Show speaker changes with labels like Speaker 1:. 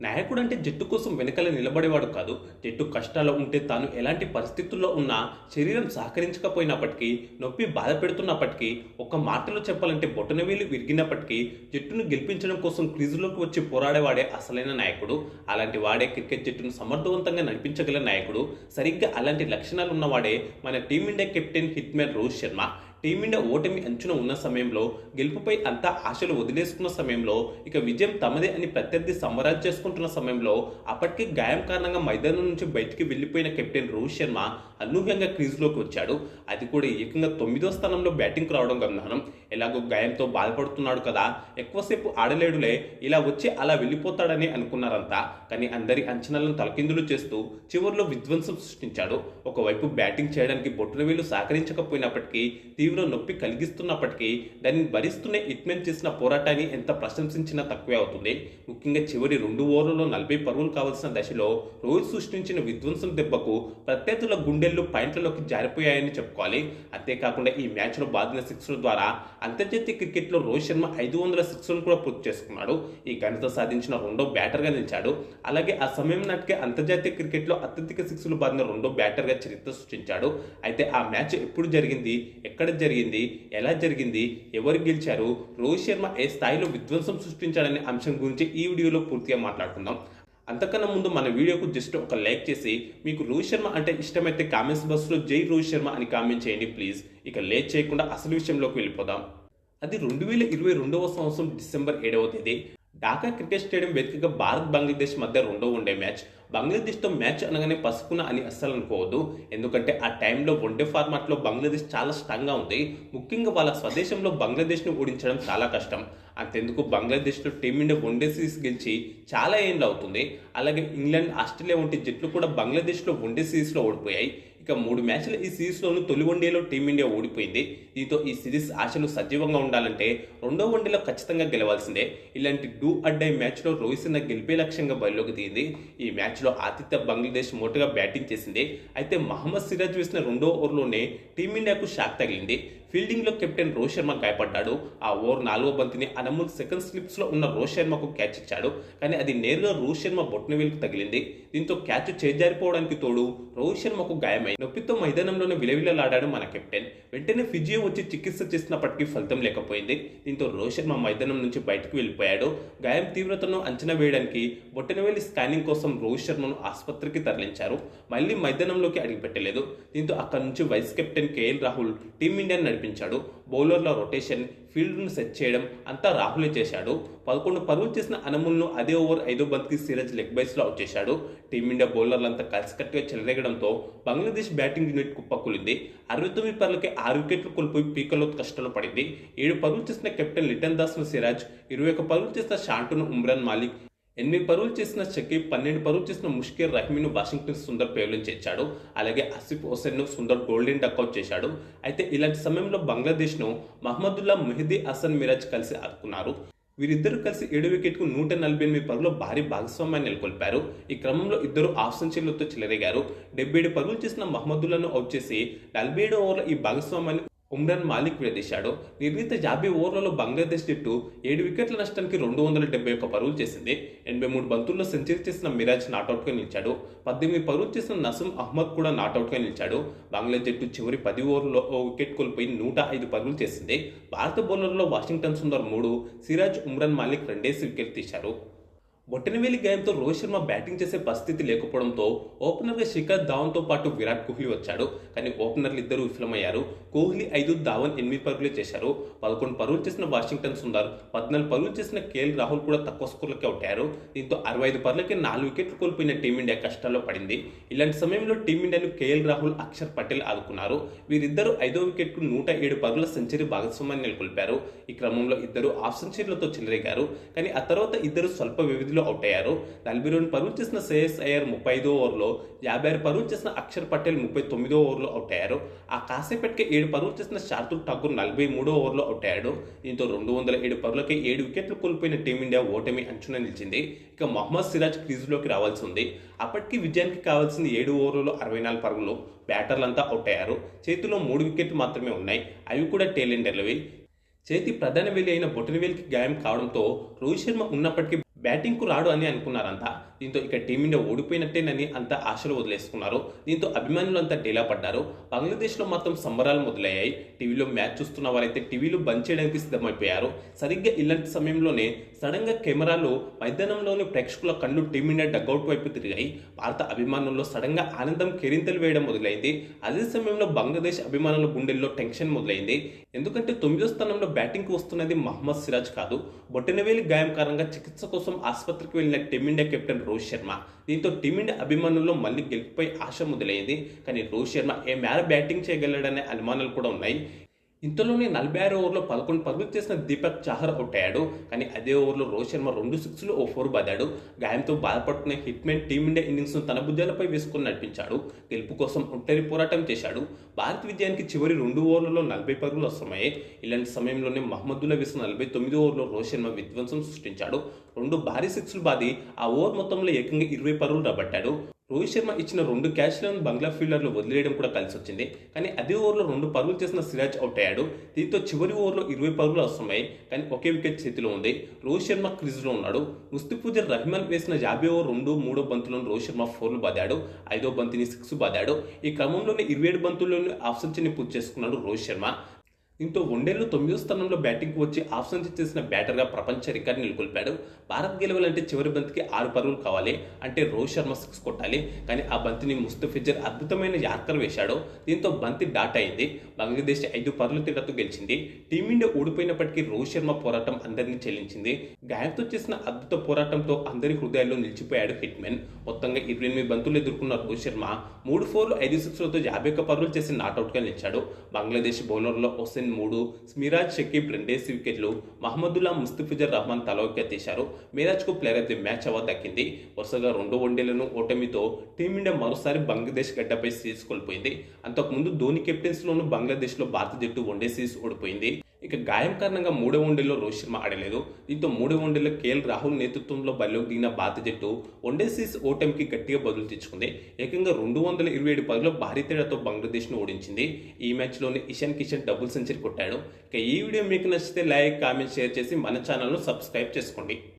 Speaker 1: నాయకుడు అంటే జట్టు కోసం వెనకాల నిలబడేవాడు కాదు. జట్టు కష్టాల్లో ఉంటే తాను ఎలాంటి పరిస్థితుల్లో ఉన్నా శరీరం సహకరించకపోయినప్పటికీ, నొప్పి బాధ పెడుతున్నప్పటికీ, ఒక్క మాటలో చెప్పాలంటే బొటనవేలు విరిగినప్పటికీ జట్టును గెలిపించడం కోసం క్రీజులోకి వచ్చి పోరాడేవాడే అసలైన నాయకుడు. అలాంటి వాడే క్రికెట్ జట్టును సమర్థవంతంగా నడిపించగల నాయకుడు. సరిగ్గా అలాంటి లక్షణాలు ఉన్నవాడే మన team India captain hitman Rohit Sharma. Team India ఓటమి అంచున ఉన్న సమయంలో, గెలుపుపై అంతా ఆశలు వదిలేసుకున్న సమయంలో, ఇక విజయం తమదే అని ప్రత్యర్థి సంబరాలు చేసుకుంటున్న సమయంలో అప్పటికే గాయం కారణంగా మైదానం నుంచి బయటికి వెళ్లిపోయిన కెప్టెన్ రోహిత్ శర్మ అనూహ్యంగా క్రీజులోకి వచ్చాడు. అది కూడా ఏకంగా 9వ స్థానంలో బ్యాటింగ్కు రావడం గమనార్హం. ఎలాగో గాయంతో బాధపడుతున్నాడు కదా, ఎక్కువసేపు ఆడలేడులే, ఇలా వచ్చి అలా వెళ్ళిపోతాడని అనుకున్నారంతా. కానీ అందరి అంచనాలను తలకిందులు చేస్తూ చివరిలో విధ్వంసం సృష్టించాడు. ఒకవైపు బ్యాటింగ్ చేయడానికి బొటనవేలు సహకరించకపోయినప్పటికీ, తీవ్ర నొప్పి కలిగిస్తున్నప్పటికీ దాన్ని భరిస్తూనే హిట్మెన్ చేసిన పోరాటాన్ని ఎంత ప్రశంసించినా తక్కువే అవుతుంది. ముఖ్యంగా చివరి 2 ఓవర్లలో 40 పరుగులు కావాల్సిన దశలో రోహిత్ సృష్టించిన విధ్వంసం దెబ్బకు ప్రత్యర్థుల గుండెల్లో పాయింట్లలోకి జారిపోయాయని చెప్పుకోవాలి. అంతేకాకుండా ఈ మ్యాచ్లో బాదిన సిక్స్ల ద్వారా అంతర్జాతీయ క్రికెట్లో రోహిత్ శర్మ 500 సిక్స్లను కూడా పూర్తి చేసుకున్నాడు. ఈ ఘనత సాధించిన రెండో బ్యాటర్గా నిలిచాడు. అలాగే ఆ సమయం నాటికే అంతర్జాతీయ క్రికెట్లో అత్యధిక సిక్స్లు బాదిన రెండో బ్యాటర్గా చరిత్ర సృష్టించాడు. అయితే ఆ మ్యాచ్ ఎప్పుడు జరిగింది, ఎక్కడ జరిగింది, ఎలా జరిగింది, ఎవరు గెలిచారు, రోహిత్ శర్మ ఏ స్థాయిలో విధ్వంసం సృష్టించాడనే అంశం గురించి ఈ వీడియోలో పూర్తిగా మాట్లాడుకుందాం. అంతకన్నా ముందు మన వీడియోకు జస్ట్ ఒక లైక్ చేసి, మీకు రోహిత్ శర్మ అంటే ఇష్టమైతే కామెంట్స్ బాక్స్లో జై రోహిత్ శర్మ అని కామెంట్ చేయండి ప్లీజ్. ఇక లేట్ చేయకుండా అసలు విషయంలోకి వెళ్ళిపోదాం. అది 2022వ సంవత్సరం డిసెంబర్ 7వ తేదీ ఢాకా క్రికెట్ స్టేడియం వేదికగా భారత్ బంగ్లాదేశ్ మధ్య రెండో వన్డే మ్యాచ్. బంగ్లాదేశ్తో మ్యాచ్ అనగానే పసుపున అని అస్సలు అనుకోవద్దు. ఎందుకంటే ఆ టైంలో వన్డే ఫార్మాట్లో బంగ్లాదేశ్ చాలా స్ట్రాంగ్గా ఉంది. ముఖ్యంగా వాళ్ళ స్వదేశంలో బంగ్లాదేశ్ను ఓడించడం చాలా కష్టం. అంతెందుకు బంగ్లాదేశ్లో టీమిండియా వన్డే సిరీస్ గెలిచి చాలా ఏళ్ళు అవుతుంది. అలాగే ఇంగ్లాండ్, ఆస్ట్రేలియా వంటి జట్లు కూడా బంగ్లాదేశ్లో వన్డే సిరీస్లో ఓడిపోయాయి. ఇక 3 మ్యాచ్ల ఈ సిరీస్లోనూ తొలి వన్డేలో టీమిండియా ఓడిపోయింది. దీంతో ఈ సిరీస్ ఆశలు సజీవంగా ఉండాలంటే రెండో వన్డేలో ఖచ్చితంగా గెలవాల్సిందే. ఇలాంటి డూ అర్ డై మ్యాచ్లో రోహిత్ శర్మ గెలిపే లక్ష్యంగా బరిలోకి దిగింది. ఈ మ్యాచ్లో ఆతిథ్య బంగ్లాదేశ్ మోటుగా బ్యాటింగ్ చేసింది. అయితే మహమ్మద్ సిరాజ్ వేసిన రెండో ఓవర్లోనే టీమిండియాకు షాక్ తగిలింది. ఫీల్డింగ్లో కెప్టెన్ రోహిత్ శర్మ గాయపడ్డాడు. ఆ ఓవర్ 4వ బంతిని అనమోల్ సెకండ్ స్లిప్స్లో ఉన్న రోహిత్ శర్మకు క్యాచ్ ఇచ్చాడు. కానీ అది నేరుగా రోహిత్ శర్మ బొటనవేలుకు తగిలింది. దీంతో క్యాచ్ చేజారిపోవడానికి తోడు రోహిత్ శర్మకు గాయమై నొప్పితో మైదానంలోనే విలవిలలాడాడు మన కెప్టెన్. వెంటనే ఫిజియో వచ్చి చికిత్స చేసినప్పటికీ ఫలితం లేకపోయింది. దీంతో రోహిత్ శర్మ మైదానం నుంచి బయటకు వెళ్ళిపోయాడు. గాయం తీవ్రతను అంచనా వేయడానికి బొటనవేలి స్కానింగ్ కోసం రోహిత్ శర్మను ఆసుపత్రికి తరలించారు. మళ్లీ మైదానంలోకి అడుగుపెట్టలేదు. దీంతో అక్కడి నుంచి వైస్ కెప్టెన్ కేఎల్ రాహుల్ టీమిండియాను నడిపించాడు. బౌలర్ల రొటేషన్, ఫీల్డ్ను సెట్ చేయడం అంతా రాహులే చేశాడు. 11 పరుగులు చేసిన అనముల్ను అదే ఓవర్ 5వ బంతికి సిరాజ్ లెగ్ బైస్లో అవుట్ చేశాడు. టీమిండియా బౌలర్లంతా కలిసికట్టుగా చెలరేగడంతో బంగ్లాదేశ్ బ్యాటింగ్ యూనిట్ కుప్పకూలింది. 69 పరుగులకే 6 వికెట్లు కోల్పోయి పీకలో కష్టాలు పడింది. 7 పరుగులు చేసిన కెప్టెన్ లిటన్ దాస్ను సిరాజ్, 21 పరుగులు చేసిన షాంటును ఉమ్రాన్ మాలిక్, 8 పరుగులు చేసిన షకీబ్, 12 పరుగులు చేసిన ముష్కీర్ రహీమ్ను వాషింగ్టన్ సుందర్ పేవ్లిన్ చేర్చాడు. అలాగే ఆసిఫ్ హుసేన్ను సుందర్ గోల్డెన్ డక్అవుట్ చేశాడు. అయితే ఇలాంటి సమయంలో బంగ్లాదేశ్ను మహమ్మదుల్లా, మెహదీ హసన్ మిరాజ్ కలిసి ఆదుకున్నారు. వీరిద్దరూ కలిసి 7 వికెట్కు 148 పరుగుల భారీ భాగస్వామ్యాన్ని నెలకొల్పారు. ఈ క్రమంలో ఇద్దరు ఆఫ్ సెంచరీలతో చెలరేగారు. 77 పరుగులు చేసిన మహమ్మదుల్లాను అవుట్ చేసి 47 ఓవర్ల ఈ భాగస్వామ్యాన్ని ఉమ్రాన్ మాలిక్ విడదీశాడు. నిర్ణీత 50 ఓవర్లలో బంగ్లాదేశ్ జట్టు 7 వికెట్ల నష్టానికి 271 పరుగులు చేసింది. 83 బంతుల్లో సెంచరీ చేసిన మిరాజ్ నాటౌట్గా నిలిచాడు. 18 పరుగులు చేసిన నసీం అహ్మద్ కూడా నాటౌట్గా నిలిచాడు. బంగ్లాదేశ్ జట్టు చివరి 10 ఓవర్లలో ఓ వికెట్ కోల్పోయి 105 పరుగులు చేసింది. భారత బౌలర్లలో వాషింగ్టన్ సుందర్ 3, సిరాజ్, ఉమ్రాన్ మాలిక్ 2 వికెట్లు తీశారు. బొటనవేలి గాయంతో రోహిత్ శర్మ బ్యాటింగ్ చేసే పరిస్థితి లేకపోవడంతో ఓపెనర్గా శిఖర్ ధావన్తో పాటు విరాట్ కోహ్లీ వచ్చాడు. కానీ ఓపెనర్లు ఇద్దరు విఫలమయ్యారు. కోహ్లీ 5, ధావన్ 8 పరుగులే చేశారు. 11 పరుగులు చేసిన వాషింగ్టన్ సుందర్, 14 పరుగులు చేసిన కేఎల్ రాహుల్ కూడా తక్కువ స్కోర్లకే అవుట్ అయ్యారు. దీంతో 65 పరుగులకే 4 వికెట్లు కోల్పోయిన టీమిండియా కష్టాల్లో పడింది. ఇలాంటి సమయంలో టీమిండియాను కేఎల్ రాహుల్, అక్షర్ పటేల్ ఆదుకున్నారు. వీరిద్దరూ 5వ వికెట్కు 107 పరుగుల సెంచరీ భాగస్వామ్యాన్ని నెలకొల్పారు. ఈ క్రమంలో ఇద్దరు హాఫ్ సెంచరీలతో చెలరేగారు. కానీ ఆ తర్వాత ఇద్దరు స్వల్ప వ్యవధిలో అవుట్ అయ్యారు. 42 పరుగులు చేసిన శ్రేయస్ అయ్యర్ 35వ ఓవర్లో, 56 పరుగులు చేసిన అక్షర్ పటేల్ 39వ ఓవర్లో అవుట్ అయ్యారు. ఆ కాసేపటికే 7 పరుగులు చేసిన శార్దుల్ ఠాకూర్ 43వ ఓవర్లో అవుట్ అయ్యాడు. దీంతో 207 పరుగులకే 7 వికెట్లు కోల్పోయిన టీమిండియా ఓటమి అంచున నిలిచింది. ఇక మహమ్మద్ సిరాజ్ క్రీజులోకి రావాల్సి ఉంది. అప్పటికి విజయానికి కావాల్సింది 7 ఓవర్లలో 64 పరుగులు. బ్యాటర్లంతా అవుట్ అయ్యారు. చేతిలో 3 వికెట్లు మాత్రమే ఉన్నాయి. అవి కూడా టేలెండర్లవి. చేతి ప్రధాన వేలి అయిన బొటనవేలికి గాయం కావడంతో రోహిత్ శర్మ ఉన్నప్పటికీ బ్యాటింగ్కు రాడు అని అనుకున్నారంతా. దీంతో ఇక టీమిండియా ఓడిపోయినట్టేనని అంతా ఆశలు వదిలేసుకున్నారు. దీంతో అభిమానులు అంతా డీలా పడ్డారు. బంగ్లాదేశ్లో మాత్రం సంబరాలు మొదలయ్యాయి. టీవీలో మ్యాచ్ చూస్తున్న వారైతే టీవీలు బంద్ చేయడానికి సిద్ధమైపోయారు. సరిగ్గా ఇలాంటి సమయంలోనే సడన్గా కెమెరాలు మైదానంలోని ప్రేక్షకుల కళ్ళు టీమిండియా డగ్అవుట్ వైపు తిరిగాయి. భారత అభిమానుల్లో సడన్గా ఆనందం కేరింతలు వేయడం మొదలైంది. అదే సమయంలో బంగ్లాదేశ్ అభిమానుల గుండెల్లో టెన్షన్ మొదలైంది. ఎందుకంటే 9వ స్థానంలో బ్యాటింగ్కు వస్తున్నది మహమ్మద్ సిరాజ్ కాదు. బొట్టనవేలి గాయం కారణంగా చికిత్స కోసం ఆసుపత్రికి వెళ్లిన టీమిండియా కెప్టెన్ రోహిత్ శర్మ. దీంతో టీమిండియా అభిమానుల్లో మళ్లీ గెలుపుపై ఆశ మొదలైంది. కానీ రోహిత్ శర్మ ఏ మేర బ్యాటింగ్ చేయగలడనే అనుమానాలు కూడా ఉన్నాయి. ఇంతలోనే 46 ఓవర్లో 11 పరుగులు చేసిన దీపక్ చాహర్ అవుట్ అయ్యాడు. కానీ అదే ఓవర్లో రోహిత్ శర్మ 2 సిక్స్లు ఓ 4 బాదాడు. గాయంతో బాధపడుతున్న హిట్మెన్ టీమిండియా ఇన్నింగ్స్ను తన భుజాలపై వేసుకుని నడిపించాడు. గెలుపు కోసం ఒంటరి పోరాటం చేశాడు. భారత్ విజయానికి చివరి 2 ఓవర్లలో 40 పరుగులు అవసరమయ్యాయి. ఇలాంటి సమయంలోనే మహమ్మదుల్లా వేసిన 49 ఓవర్లో రోహిత్ శర్మ విధ్వంసం సృష్టించాడు. 2 భారీ సిక్స్లు బాది ఆ ఓవర్ మొత్తంలో ఏకంగా 20 పరుగులు రాబట్టాడు. రోహిత్ శర్మ ఇచ్చిన 2 క్యాచ్లను బంగ్లా ఫీల్డర్లు వదిలేయడం కూడా కలిసి వచ్చింది. కానీ అదే ఓవర్లో 2 పరుగులు చేసిన సిరాజ్ అవుట్ అయ్యాడు. దీంతో చివరి ఓవర్లో 20 పరుగులు అవసరమయ్యాయి. కానీ ఒకే వికెట్ చేతిలో ఉంది. రోహిత్ శర్మ క్రీజ్లో ఉన్నాడు. ముస్తఫిజుర్ రహమాన్ వేసిన 50 ఓవర్ 2, 3 బంతులను రోహిత్ శర్మ 4లు బాదాడు. 5వ బంతిని 6 బాదాడు. ఈ క్రమంలోనే 27 బంతుల్లోనే హాఫ్ సెంచరీని పూర్తి చేసుకున్నాడు రోహిత్ శర్మ. దీంతో వన్డేల్లో 9వ స్థానంలో బ్యాటింగ్కు వచ్చి హాఫ్ సెంచరీ చేసిన బ్యాటర్గా ప్రపంచ రికార్డు నెలకొల్పాడు. భారత్ గెలవాలంటే చివరి బంతికి 6 పరుగులు కావాలి. అంటే రోహిత్ శర్మ 6 కొట్టాలి. కానీ ఆ బంతిని ముస్తఫిజుర్ అద్భుతమైన యార్కర్ వేశాడు. దీంతో బంతి డాట్ అయింది. బంగ్లాదేశ్ 5 పరుగుల తేడాతో గెలిచింది. టీమిండియా ఓడిపోయినప్పటికీ రోహిత్ శర్మ పోరాటం అందరినీ చెల్లించింది. గాయంతో చేసిన అద్భుత పోరాటంతో అందరి హృదయాల్లో నిలిచిపోయాడు హిట్మెన్. మొత్తంగా 28 బంతులు ఎదుర్కొన్న రోహిత్ శర్మ 3 4లు 5 సిక్స్లతో 51 పరుగులు చేసి నాట్అవుట్గా నిలిచాడు. బంగ్లాదేశ్ బౌలర్లో హుస్సేన్ 3, మిరాజ్ షకీబ్ 2 వికెట్లు, మహమ్మదుల్లా, ముస్తఫిజుర్ రహమాన్ తలా వికెట్ తీశారు. మిరాజ్కు player of the match award దక్కింది. వరుసగా 2 వన్డేలను ఓటమితో టీమిండియా మరోసారి బంగ్లాదేశ్ గడ్డపై సిరీస్ కోల్పోయింది. అంతకుముందు ధోని కెప్టెన్సీలోనూ బంగ్లాదేశ్లో భారత జట్టు వన్డే సిరీస్ ఓడిపోయింది. ఇక గాయం కారణంగా 3వ వన్డేలో రోహిత్ శర్మ ఆడలేదు. దీంతో 3వ వన్డేలో కేఎల్ రాహుల్ నేతృత్వంలో బరిలోకి దిగిన భారత జట్టు వన్డే సిరీస్ ఓటమికి గట్టిగా బదులు తెచ్చుకుంది. ఏకంగా 227 పరుగుల భారీ తేడాతో బంగ్లాదేశ్ను ఓడించింది. ఈ మ్యాచ్లోనే ఇషాన్ కిషన్ డబుల్ సెంచరీ కొట్టాడు. ఇక ఈ వీడియో మీకు నచ్చితే లైక్, కామెంట్, షేర్ చేసి మన ఛానల్ను సబ్స్క్రైబ్ చేసుకోండి.